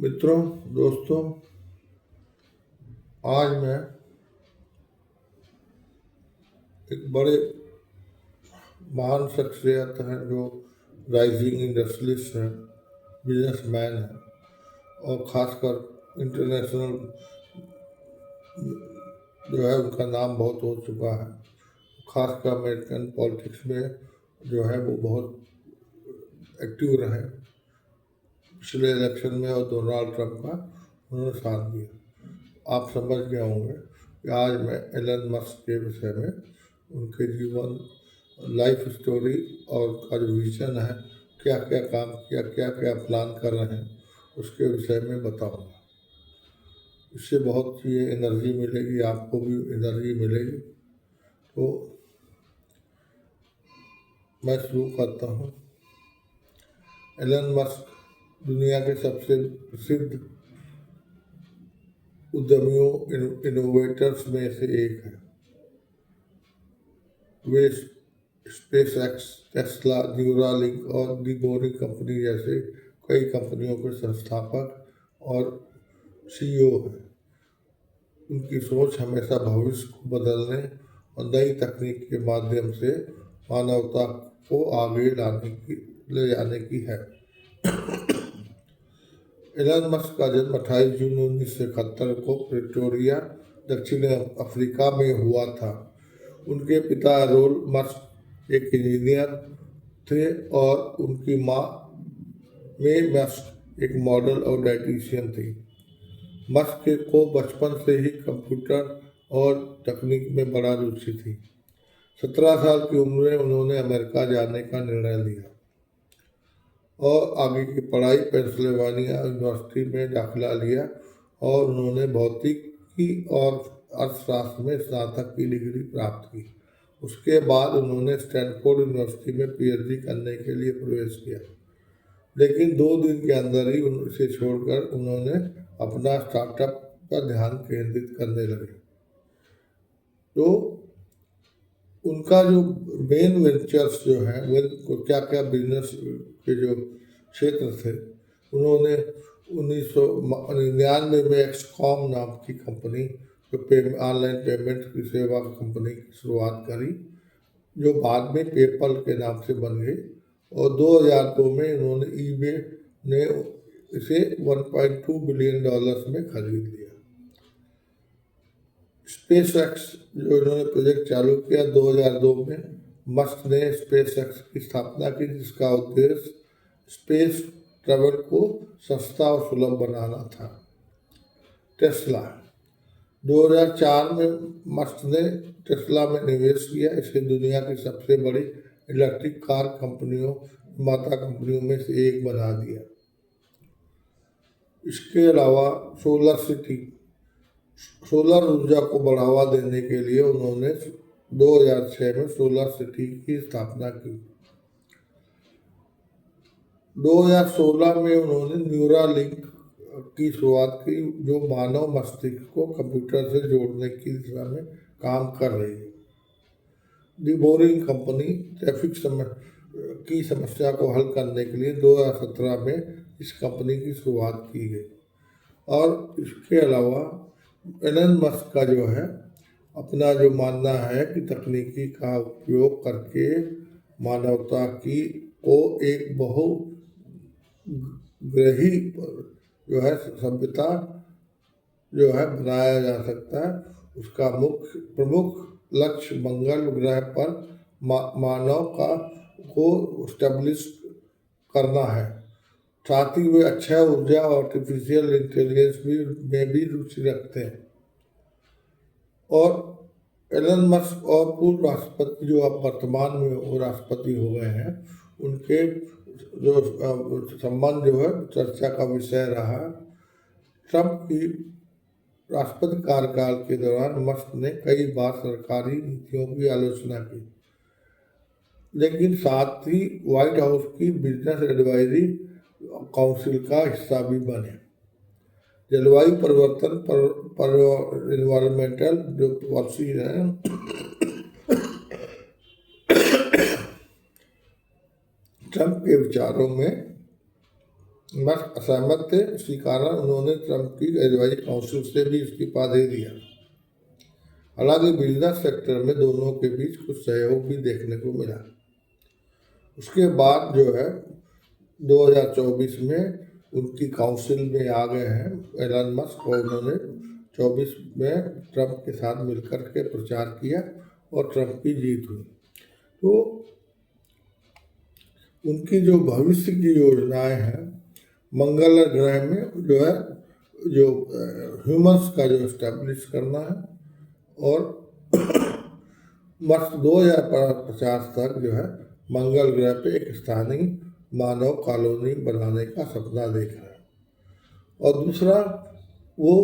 मित्रों, दोस्तों, आज मैं एक बड़े महान शख्सियत हैं जो राइजिंग इंडस्ट्रियलिस्ट हैं, बिजनेसमैन हैं और ख़ासकर इंटरनेशनल जो है उनका नाम बहुत हो चुका है। ख़ासकर अमेरिकन पॉलिटिक्स में जो है वो बहुत एक्टिव रहे। पिछले इलेक्शन में और डोनाल्ड ट्रंप का उन्होंने साथ दिया। आप समझ गए होंगे कि आज मैं एलन मस्क के विषय में उनके जीवन, लाइफ स्टोरी और उनका जो विजन है, क्या क्या काम किया, क्या क्या प्लान कर रहे हैं, उसके विषय में बताऊंगा। इससे बहुत सी एनर्जी मिलेगी, आपको भी एनर्जी मिलेगी। तो मैं शुरू करता हूँ। एलन मस्क दुनिया के सबसे प्रसिद्ध उद्यमियों, इनोवेटर्स में से एक है। वे स्पेस एक्स, टेस्ला, न्यूरालिंक और दी बोरिंग कंपनी जैसे कई कंपनियों के संस्थापक और सीईओ हैं। उनकी सोच हमेशा भविष्य को बदलने और नई तकनीक के माध्यम से मानवता को आगे ले जाने की है। एलन मस्क का जन्म 28 जून 1971 को प्रिटोरिया, दक्षिण अफ्रीका में हुआ था। उनके पिता रोल मस्क एक इंजीनियर थे और उनकी माँ मे मस्क एक मॉडल और डाइटिशियन थी। मस्क को बचपन से ही कंप्यूटर और तकनीक में बड़ा रुचि थी। 17 साल की उम्र में उन्होंने अमेरिका जाने का निर्णय लिया और आगे की पढ़ाई पेंसिल्वेनिया यूनिवर्सिटी में दाखिला लिया और उन्होंने भौतिकी और अर्थशास्त्र में स्नातक की डिग्री प्राप्त की। उसके बाद उन्होंने स्टैनफोर्ड यूनिवर्सिटी में पीएचडी करने के लिए प्रवेश किया, लेकिन 2 दिन के अंदर ही उसे छोड़कर उन्होंने अपना स्टार्टअप पर ध्यान केंद्रित करने लगे। तो उनका जो मेन वेंचर्स जो है वो क्या क्या बिजनेस के जो क्षेत्र थे, उन्होंने 1999 में एक्सकॉम नाम की कंपनी जो ऑनलाइन पेमेंट की सेवा कंपनी की शुरुआत करी, जो बाद में पेपल के नाम से बन गई। और 2002 में उन्होंने ईबे ने इसे $1.2 बिलियन में खरीद लिया। स्पेस एक्स जो इन्होंने प्रोजेक्ट चालू किया 2002 में, मस्क ने स्पेस एक्स की स्थापना की, जिसका उद्देश्य स्पेस ट्रैवल को सस्ता और सुलभ बनाना था। टेस्ला 2004 में मस्क ने टेस्ला में निवेश किया। इसे दुनिया की सबसे बड़ी इलेक्ट्रिक कार कंपनियों, माता कंपनियों में से एक बना दिया। इसके अलावा सोलर ऊर्जा को बढ़ावा देने के लिए उन्होंने 2006 में सोलर सिटी की स्थापना की। 2016 में उन्होंने न्यूरालिंक की शुरुआत की, जो मानव मस्तिष्क को कंप्यूटर से जोड़ने की दिशा में काम कर रही है। दी बोरिंग कंपनी ट्रैफिक की समस्या को हल करने के लिए 2017 में इस कंपनी की शुरुआत की गई। और इसके अलावा एलन मस्क का जो है अपना जो मानना है कि तकनीकी का उपयोग करके मानवता की को एक बहुग्रही जो है सभ्यता जो है बनाया जा सकता है। उसका प्रमुख लक्ष्य मंगल ग्रह पर मानव को स्टेब्लिश करना है। साथ ही वे अक्षय ऊर्जा और आर्टिफिशियल इंटेलिजेंस में भी रुचि रखते हैं। और एलन मस्क और पूर्व राष्ट्रपति जो अब वर्तमान में वो राष्ट्रपति हो गए हैं, उनके जो संबंध जो है चर्चा का विषय रहा। ट्रंप की राष्ट्रपति कार्यकाल के दौरान मस्क ने कई बार सरकारी नीतियों की आलोचना की, लेकिन साथ ही व्हाइट हाउस की बिजनेस एडवाइजरी काउंसिल का हिस्सा भी बने। जलवायु परिवर्तन पर इन्वायरमेंटल जो पॉलिसी है ट्रंप के विचारों में मस्क असहमत थे, इसी कारण उन्होंने ट्रंप की एडवाइजरी काउंसिल से भी इस्तीफा दे दिया। हालांकि बिजनेस सेक्टर में दोनों के बीच कुछ सहयोग भी देखने को मिला। उसके बाद जो है 2024 में उनकी काउंसिल में आ गए हैं एलन मस्क, और उन्होंने 24 में ट्रंप के साथ मिलकर के प्रचार किया और ट्रंप की जीत हुई। तो उनकी जो भविष्य की योजनाएं हैं, मंगल ग्रह में जो है जो ह्यूमंस का जो इस्टेब्लिश करना है, और वर्ष 2050 तक जो है मंगल ग्रह पे एक स्थानीय मानव कॉलोनी बनाने का सपना देख रहे हैं। और दूसरा, वो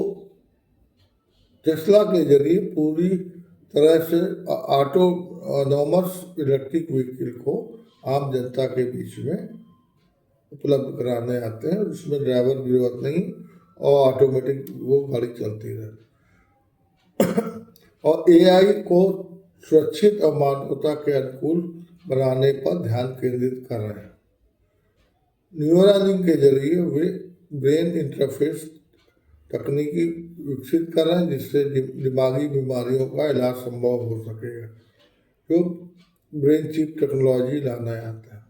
टेस्ला के जरिए पूरी तरह से ऑटोनॉमस इलेक्ट्रिक व्हीकल को आम जनता के बीच में उपलब्ध कराने आते हैं, जिसमें ड्राइवर की जरूरत नहीं और ऑटोमेटिक वो गाड़ी चलती रहे। और एआई को सुरक्षित और मानवता के अनुकूल बनाने पर ध्यान केंद्रित कर रहे हैं। न्यूरालिंक के जरिए वे ब्रेन इंटरफेस तकनीकी विकसित कर रहे हैं, जिससे दिमागी बीमारियों का इलाज संभव हो सकेगा। जो ब्रेन चिप टेक्नोलॉजी लाना आता है।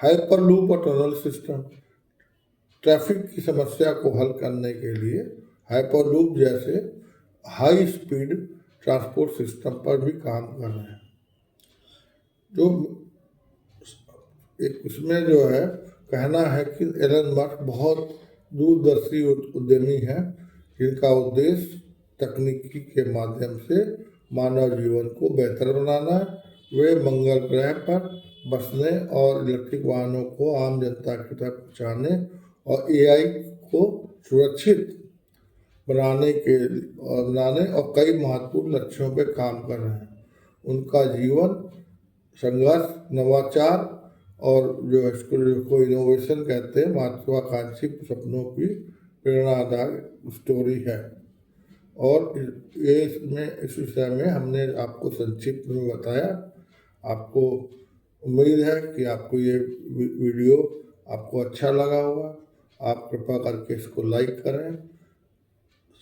हाइपर लूप और टनल सिस्टम ट्रैफिक की समस्या को हल करने के लिए हाइपर लूप जैसे हाई स्पीड ट्रांसपोर्ट सिस्टम पर भी काम कर रहे हैं। जो एक इसमें जो है कहना है कि एलन मस्क बहुत दूरदर्शी उद्यमी हैं, जिनका उद्देश्य तकनीकी के माध्यम से मानव जीवन को बेहतर बनाना है। वे मंगल ग्रह पर बसने और इलेक्ट्रिक वाहनों को आम जनता की तक पहुँचाने और एआई को सुरक्षित बनाने और कई महत्वपूर्ण लक्ष्यों पर काम कर रहे हैं। उनका जीवन संघर्ष, नवाचार और जो इसको इनोवेशन कहते हैं, महत्वाकांक्षी सपनों की प्रेरणादायक स्टोरी है। और ये इस विषय में हमने आपको संक्षिप्त में बताया। आपको उम्मीद है कि आपको ये वीडियो आपको अच्छा लगा होगा। आप कृपया करके इसको लाइक करें,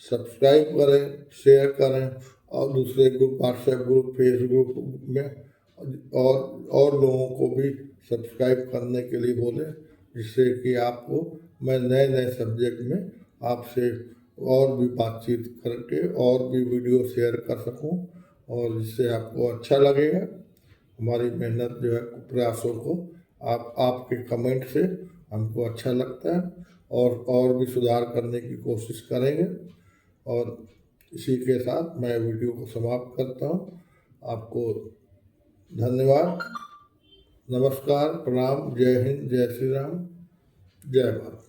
सब्सक्राइब करें, शेयर करें और दूसरे ग्रुप, व्हाट्सएप ग्रुप, फेसबुक में और लोगों को भी सब्सक्राइब करने के लिए बोलें, जिससे कि आपको मैं नए नए सब्जेक्ट में आपसे और भी बातचीत करके और भी वीडियो शेयर कर सकूं, और जिससे आपको अच्छा लगेगा। हमारी मेहनत जो है, प्रयासों को आपके कमेंट से हमको अच्छा लगता है, और भी सुधार करने की कोशिश करेंगे। और इसी के साथ मैं वीडियो को समाप्त करता हूँ। आपको धन्यवाद, नमस्कार, प्रणाम, जय हिंद, जय श्री राम, जय भारत।